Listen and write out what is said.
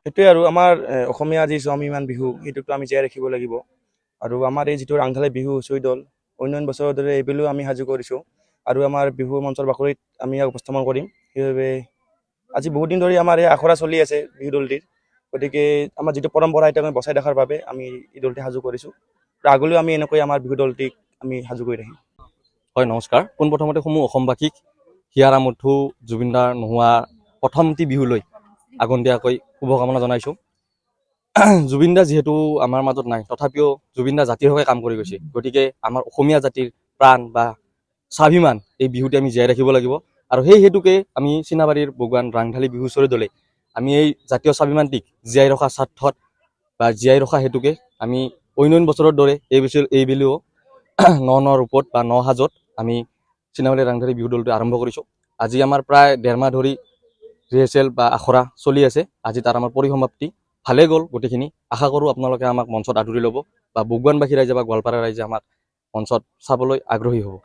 সেইটোৱে আৰু আমাৰ অসমীয়া যি স্বাভিমান বিহু সেইটোতো আমি জীয়াই ৰাখিব লাগিব আৰু আমাৰ এই যিটো ৰাংঢালী বিহু হুঁচৰি দল অন্য বছৰৰ দৰে এইবেলিও আমি সাজু কৰিছোঁ আৰু আমাৰ বিহু মঞ্চৰ বাকৰিত আমি ইয়াক উপস্থাপন কৰিম। সেইবাবে আজি বহুত দিন ধৰি আমাৰ এই আখৰা চলি আছে বিহু দলটিৰ, গতিকে আমাৰ যিটো পৰম্পৰা সেইটো আমি বচাই ৰখাৰ বাবে আমি এই দলটি সাজু কৰিছোঁ আৰু আগলৈও আমি এনেকৈ আমাৰ বিহু দলটিক আমি সাজু কৰি ৰাখিম। হয়, নমস্কাৰ। পোনপ্ৰথমতে সমূহ অসমবাসীক হিয়াৰ আমঠু জুবিনদাৰ নোহোৱা প্ৰথমটি বিহুলৈ আগন্তীয়াকৈ শুভকামনা জনাইছোঁ। জুবিনদা যিহেতু আমাৰ মাজত নাই, তথাপিও জুবিনদা জাতিৰ হকে কাম কৰি গৈছে, গতিকে আমাৰ অসমীয়া জাতিৰ প্ৰাণ বা স্বাভিমান এই বিহুটি আমি জীয়াই ৰাখিব লাগিব আৰু সেই হেতুকে আমি চিনাবাৰীৰ বগুৱান ৰাংঢালী বিহু হুঁচৰি দলে আমি এই জাতীয় স্বাভিমানটিক জীয়াই ৰখা স্বাৰ্থত বা জীয়াই ৰখা হেতুকে আমি অন্য বছৰৰ দৰে এইবেলিও ন ৰূপত বা সাজত আমি চিনাবাৰী ৰাংঢালী বিহু দলটো আৰম্ভ কৰিছোঁ। আজি আমাৰ প্ৰায় 1.5 মাহ ধৰি ৰিহাৰ্চেল বা আখৰা চলি আছে। আজি তাৰ আমাৰ পৰিসমাপ্তি ভালে গ'ল গোটেইখিনি। আশা কৰোঁ আপোনালোকে আমাক মঞ্চত আদৰি ল'ব বা বগুৱানবাসী ৰাইজে বা গোৱালপাৰা ৰাইজে আমাক মঞ্চত চাবলৈ আগ্ৰহী হ'ব।